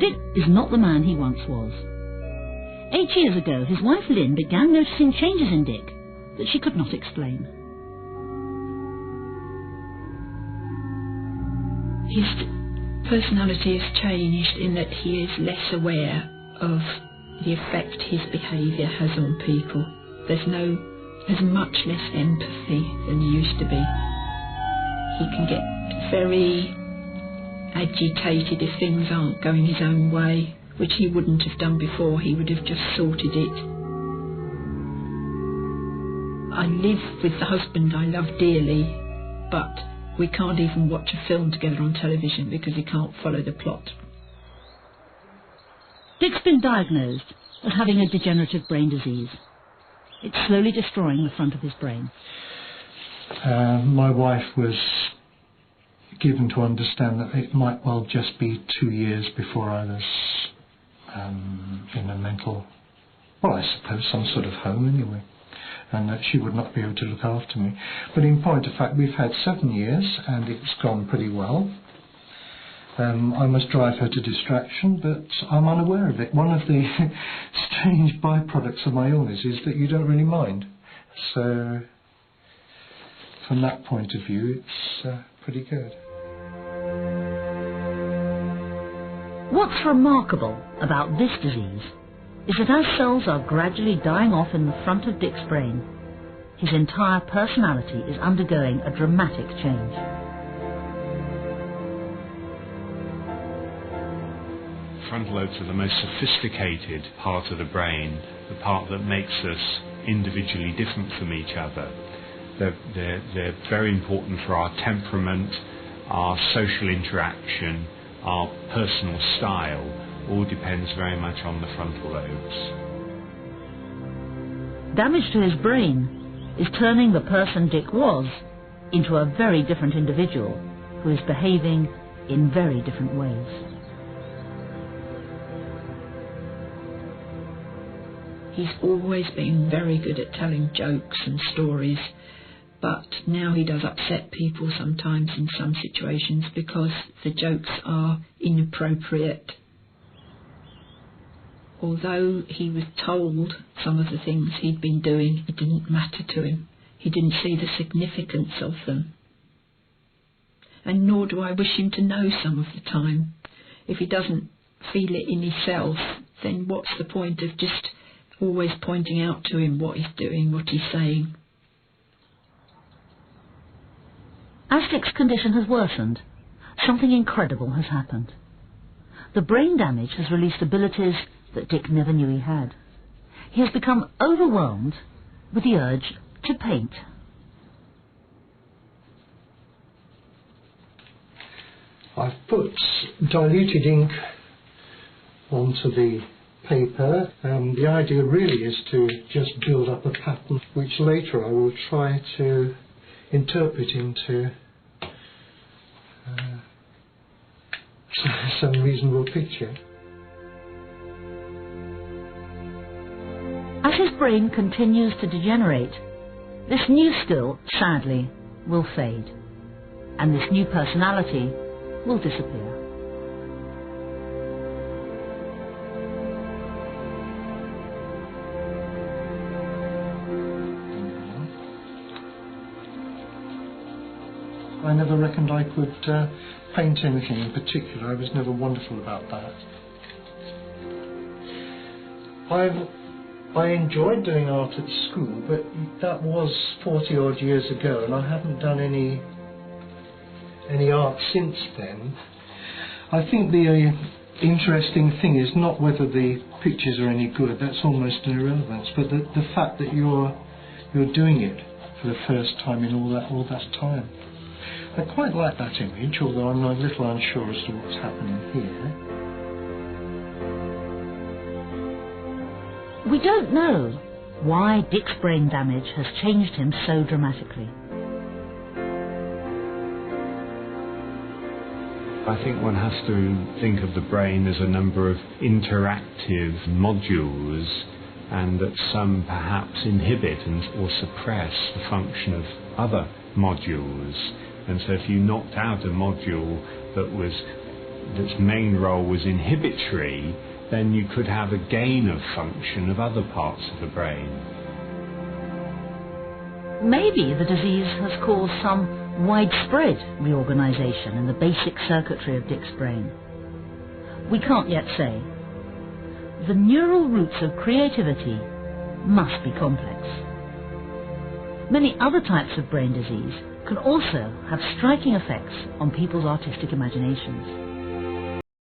Dick is not the man he once was. 8 years ago, his wife Lynn began noticing changes in Dick that she could not explain. His personality has changed in that he is less aware of the effect his behaviour has on people. There's much less empathy than there used to be. He can get very agitated if things aren't going his own way, which he wouldn't have done before. He would have just sorted it. I live with the husband I love dearly, but we can't even watch a film together on television because he can't follow the plot. Dick's been diagnosed as having a degenerative brain disease. It's slowly destroying the front of his brain. My wife was given to understand that it might well just be 2 years before I was in a mental, well, I suppose some sort of home anyway, and that she would not be able to look after me. But in point of fact, we've had 7 years and it's gone pretty well. I must drive her to distraction, but I'm unaware of it. One of the strange byproducts of my illness is that you don't really mind. So, from that point of view, it's pretty good. What's remarkable about this disease is that as cells are gradually dying off in the front of Dick's brain, his entire personality is undergoing a dramatic change. Frontal lobes are the most sophisticated part of the brain, the part that makes us individually different from each other. They're very important for our temperament, our social interaction, our personal style. All depends very much on the frontal lobes. Damage to his brain is turning the person Dick was into a very different individual who is behaving in very different ways. He's always been very good at telling jokes and stories, but now he does upset people sometimes in some situations because the jokes are inappropriate. Although he was told some of the things he'd been doing, it didn't matter to him. He didn't see the significance of them. And nor do I wish him to know some of the time. If he doesn't feel it in himself, then what's the point of just always pointing out to him what he's doing, what he's saying? As Dick's condition has worsened, something incredible has happened. The brain damage has released abilities that Dick never knew he had. He has become overwhelmed with the urge to paint. I've put diluted ink onto the paper, and the idea really is to just build up a pattern which later I will try to interpret into some reasonable picture. As his brain continues to degenerate, this new skill, sadly, will fade, and this new personality will disappear. I never reckoned I could paint anything in particular. I was never wonderful about that. I enjoyed doing art at school, but that was 40 odd years ago, and I haven't done any art since then. I think the interesting thing is not whether the pictures are any good, that's almost an irrelevance, but the fact that you're doing it for the first time in all that time. I quite like that image, although I'm a little unsure as to what's happening here. We don't know why Dick's brain damage has changed him so dramatically. I think one has to think of the brain as a number of interactive modules, and that some perhaps inhibit or suppress the function of other modules. And so if you knocked out a module that was that's main role was inhibitory, then you could have a gain of function of other parts of the brain. Maybe the disease has caused some widespread reorganization in the basic circuitry of Dick's brain. We can't yet say. The neural roots of creativity must be complex. Many other types of brain disease can also have striking effects on people's artistic imaginations.